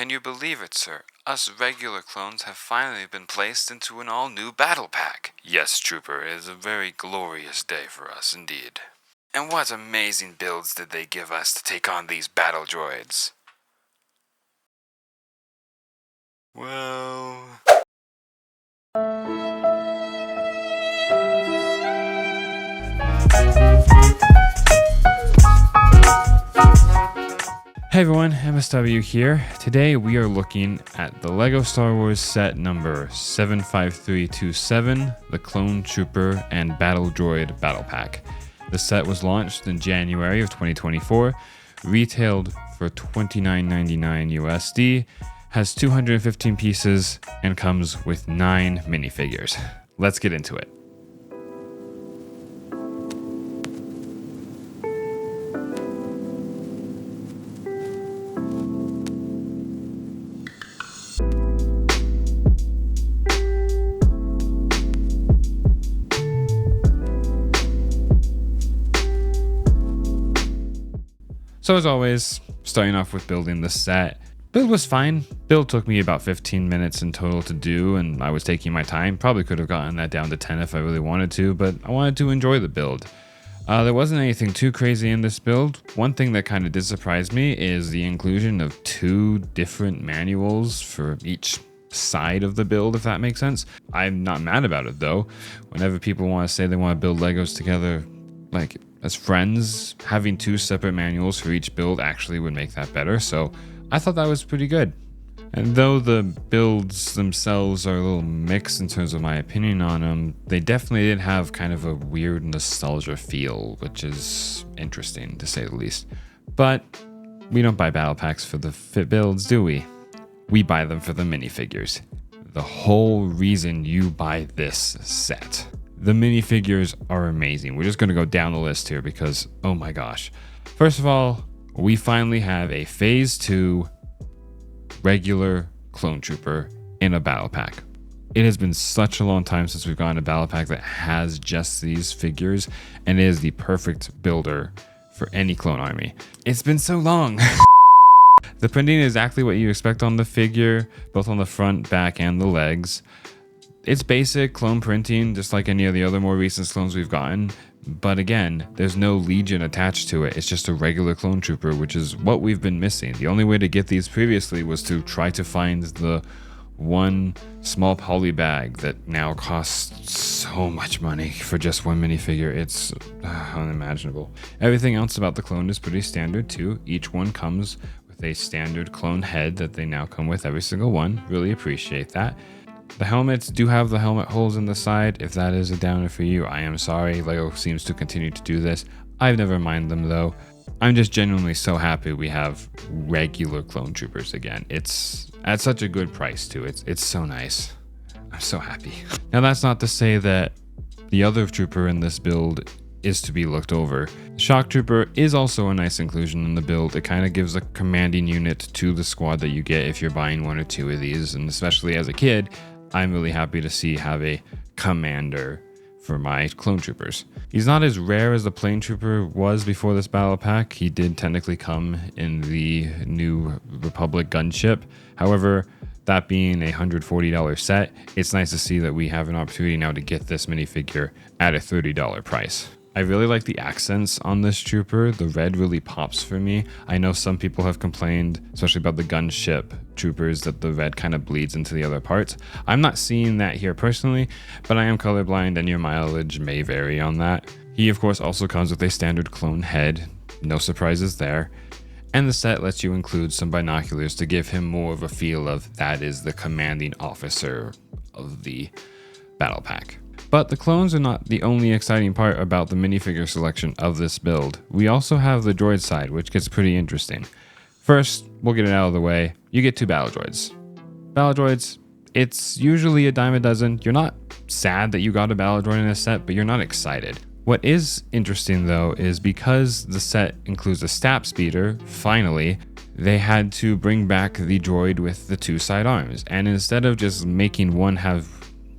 Can you believe it, sir? Us regular clones have finally been placed into an all-new battle pack. Yes, Trooper, it is a very glorious day for us indeed. And what amazing builds did they give us to take on these battle droids? Well... Hey everyone, MSW here. Today we are looking at the LEGO Star Wars set number 75327, the Clone Trooper and Battle Droid Battle Pack. The set was launched in January of 2024, retailed for $29.99 USD, has 215 pieces, and comes with 9 minifigures. Let's get into it. So as always, starting off with building the set. Build was fine. Build took me about 15 minutes in total to do, and I was taking my time. Probably could have gotten that down to 10 if I really wanted to, but I wanted to enjoy the build. There wasn't anything too crazy in this build. One thing that kind of did surprise me is the inclusion of 2 different manuals for each side of the build, if that makes sense. I'm not mad about it though. Whenever people want to say they want to build Legos together, like as friends, having 2 separate manuals for each build actually would make that better, so I thought that was pretty good. And though the builds themselves are a little mixed in terms of my opinion on them, they definitely did have kind of a weird nostalgia feel, which is interesting to say the least. But we don't buy battle packs for the fit builds, do we? We buy them for the minifigures. The whole reason you buy this set. The minifigures are amazing. We're just going to go down the list here because, oh my gosh. First of all, we finally have a Phase 2 regular Clone Trooper in a battle pack. It has been such a long time since we've gotten a battle pack that has just these figures, and it is the perfect builder for any clone army. It's been so long. The printing is exactly what you expect on the figure, both on the front, back, and the legs. It's basic clone printing, just like any of the other more recent clones we've gotten. But again, there's no Legion attached to it. It's just a regular Clone Trooper, which is what we've been missing. The only way to get these previously was to try to find the one small poly bag that now costs so much money for just one minifigure. It's unimaginable. Everything else about the clone is pretty standard too. Each one comes with a standard clone head that they now come with, every single one. Really appreciate that. The helmets do have the helmet holes in the side. If that is a downer for you, I am sorry. LEGO seems to continue to do this. I've never minded them though. I'm just genuinely so happy we have regular Clone Troopers again. It's at such a good price too. It's so nice. I'm so happy. Now that's not to say that the other trooper in this build is to be looked over. Shock Trooper is also a nice inclusion in the build. It kind of gives a commanding unit to the squad that you get if you're buying 1 or 2 of these, and especially as a kid, I'm really happy to have a commander for my Clone Troopers. He's not as rare as the Plane Trooper was before this battle pack. He did technically come in the New Republic gunship. However, that being a $140 set, it's nice to see that we have an opportunity now to get this minifigure at a $30 price. I really like the accents on this trooper. The red really pops for me. I know some people have complained, especially about the gunship troopers, that the red kind of bleeds into the other parts. I'm not seeing that here personally, but I am colorblind and your mileage may vary on that. He of course also comes with a standard clone head. No surprises there. And the set lets you include some binoculars to give him more of a feel of that is the commanding officer of the battle pack. But the clones are not the only exciting part about the minifigure selection of this build. We also have the droid side, which gets pretty interesting. First, we'll get it out of the way. You get 2 battle droids. Battle droids, it's usually a dime a dozen. You're not sad that you got a battle droid in a set, but you're not excited. What is interesting though is because the set includes a stab speeder, finally, they had to bring back the droid with the 2 side arms. And instead of just making one have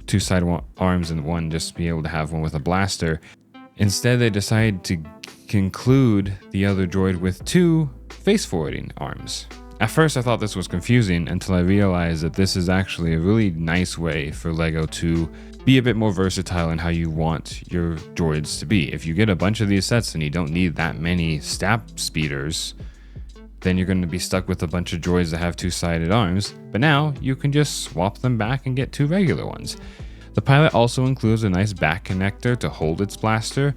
2 side arms and one just be able to have one with a blaster, instead they decided to conclude the other droid with 2 face forwarding arms. At first, I thought this was confusing until I realized that this is actually a really nice way for LEGO to be a bit more versatile in how you want your droids to be. If you get a bunch of these sets and you don't need that many stab speeders, then you're going to be stuck with a bunch of droids that have two-sided arms. But now you can just swap them back and get two regular ones. The pilot also includes a nice back connector to hold its blaster,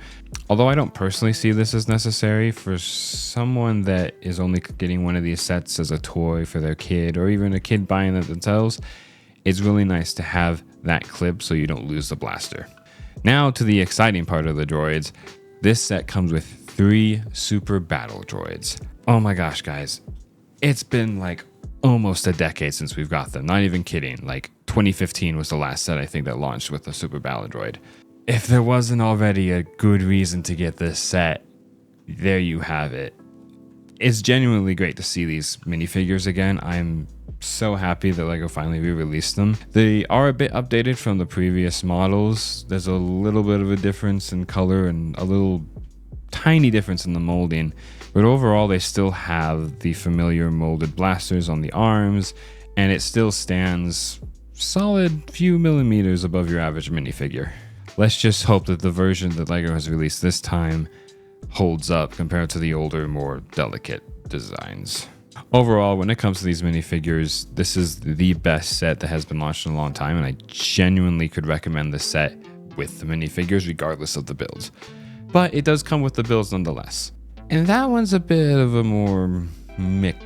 although I don't personally see this as necessary. For someone that is only getting one of these sets as a toy for their kid, or even a kid buying it themselves, it's really nice to have that clip so you don't lose the blaster. Now to the exciting part of the droids. This set comes with 3 super battle droids. Oh my gosh, guys. It's been like almost a decade since we've got them. Not even kidding. Like 2015 was the last set I think that launched with the super battle droid. If there wasn't already a good reason to get this set, there you have it. It's genuinely great to see these minifigures again. I'm so happy that LEGO finally re-released them. They are a bit updated from the previous models. There's a little bit of a difference in color and a little tiny difference in the molding, but overall they still have the familiar molded blasters on the arms, and it still stands solid few millimeters above your average minifigure. Let's just hope that the version that LEGO has released this time holds up compared to the older, more delicate designs. Overall, when it comes to these minifigures, this is the best set that has been launched in a long time, and I genuinely could recommend this set with the minifigures regardless of the builds. But it does come with the builds nonetheless. And that one's a bit of a more mixed.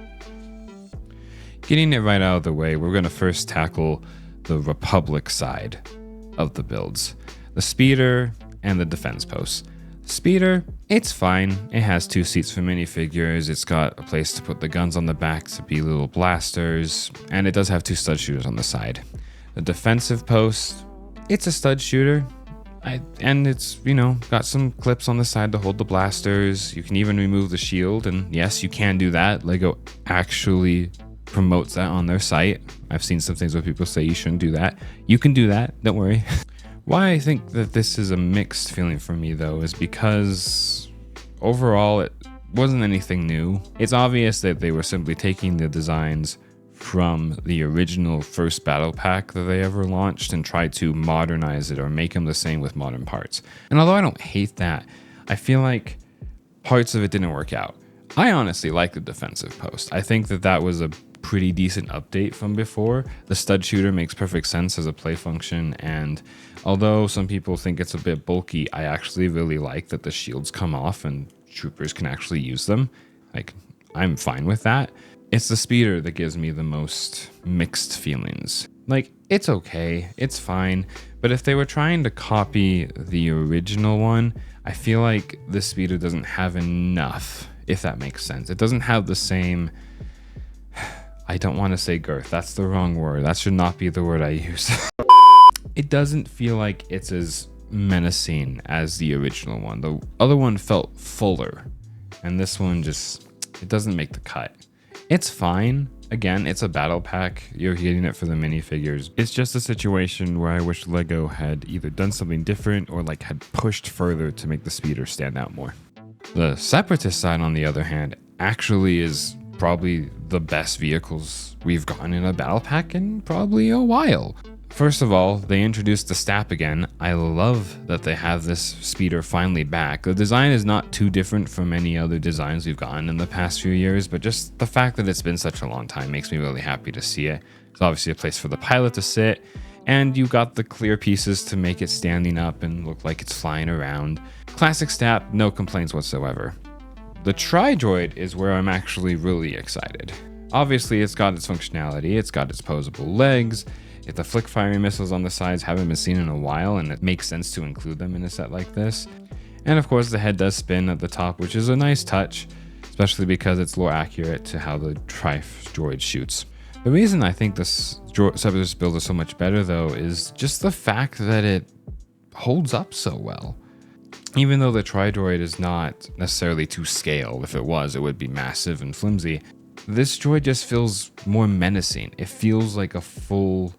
Getting it right out of the way, we're going to first tackle the Republic side of the builds. The speeder and the defense posts. Speeder, it's fine. It has 2 seats for minifigures. It's got a place to put the guns on the back to be little blasters. And it does have 2 stud shooters on the side. The defensive post, it's a stud shooter. And it's, got some clips on the side to hold the blasters. You can even remove the shield. And yes, you can do that. LEGO actually promotes that on their site. I've seen some things where people say you shouldn't do that. You can do that. Don't worry. Why I think that this is a mixed feeling for me, though, is because overall it wasn't anything new. It's obvious that they were simply taking the designs from the original first battle pack that they ever launched and tried to modernize it or make them the same with modern parts. And although I don't hate that, I feel like parts of it didn't work out. I honestly like the defensive post. I think that was a pretty decent update from before. The stud shooter makes perfect sense as a play function, and although some people think it's a bit bulky, I actually really like that the shields come off and troopers can actually use them. Like, I'm fine with that. It's the speeder that gives me the most mixed feelings. Like, it's okay, it's fine, but if they were trying to copy the original one, I feel like the speeder doesn't have enough, if that makes sense. It doesn't have the same... I don't want to say girth, that's the wrong word. That should not be the word I use. It doesn't feel like it's as menacing as the original one. The other one felt fuller, and this one it doesn't make the cut. It's fine. Again, it's a battle pack. You're getting it for the minifigures. It's just a situation where I wish LEGO had either done something different or had pushed further to make the speeder stand out more. The Separatist side, on the other hand, actually is probably the best vehicles we've gotten in a battle pack in probably a while. First of all, they introduced the STAP again. I love that they have this speeder finally back. The design is not too different from any other designs we've gotten in the past few years, but just the fact that it's been such a long time makes me really happy to see it. It's obviously a place for the pilot to sit, and you got the clear pieces to make it standing up and look like it's flying around. Classic STAP, no complaints whatsoever. The Tri-Droid is where I'm actually really excited. Obviously, it's got its functionality, it's got its posable legs. If the flick firing missiles on the sides haven't been seen in a while, and it makes sense to include them in a set like this. And of course, the head does spin at the top, which is a nice touch, especially because it's more accurate to how the Tri-Droid shoots. The reason I think this Separatist build is so much better, though, is just the fact that it holds up so well. Even though the Tri-Droid is not necessarily to scale, if it was, it would be massive and flimsy. This droid just feels more menacing. It feels like a full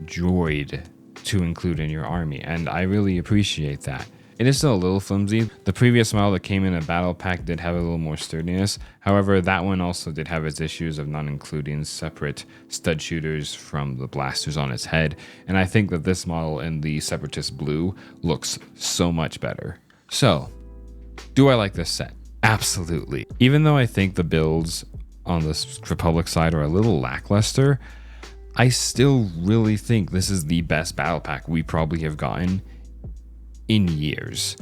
droid to include in your army, and I really appreciate that. It is still a little flimsy. The previous model that came in a battle pack did have a little more sturdiness. However, that one also did have its issues of not including separate stud shooters from the blasters on its head. And I think that this model in the Separatist Blue looks so much better. So, do I like this set? Absolutely. Even though I think the builds on the Republic side are a little lackluster, I still really think this is the best battle pack we probably have gotten in years.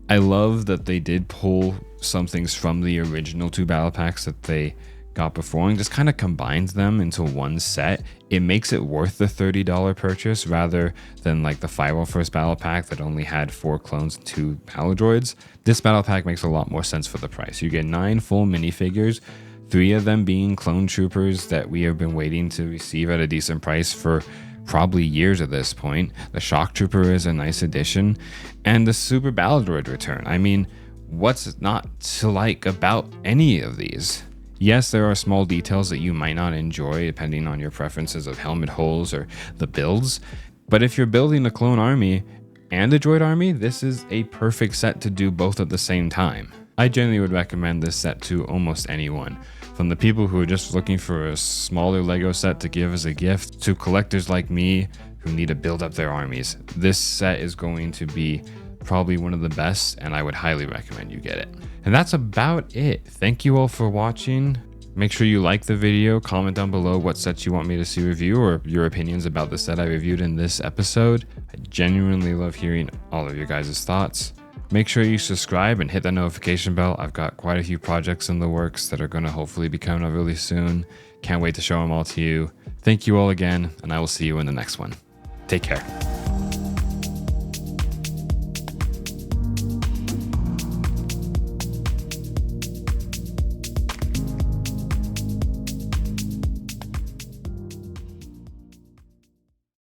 I love that they did pull some things from the original 2 battle packs that they got before and just kind of combines them into one set. It makes it worth the $30 purchase rather than like the 501st battle pack that only had 4 clones and 2 battle droids. This battle pack makes a lot more sense for the price. You get 9 full minifigures, 3 of them being clone troopers that we have been waiting to receive at a decent price for probably years at this point. The Shock Trooper is a nice addition, and the Super Battle Droid return. I mean, what's not to like about any of these? Yes, there are small details that you might not enjoy depending on your preferences of helmet holes or the builds, but if you're building a clone army and a droid army, this is a perfect set to do both at the same time. I generally would recommend this set to almost anyone, from the people who are just looking for a smaller Lego set to give as a gift to collectors like me who need to build up their armies. This set is going to be probably one of the best, and I would highly recommend you get it. And that's about it. Thank you all for watching. Make sure you like the video, comment down below what sets you want me to see review or your opinions about the set I reviewed in this episode. I genuinely love hearing all of your guys' thoughts. Make sure you subscribe and hit that notification bell. I've got quite a few projects in the works that are going to hopefully be coming out really soon. Can't wait to show them all to you. Thank you all again, and I will see you in the next one. Take care.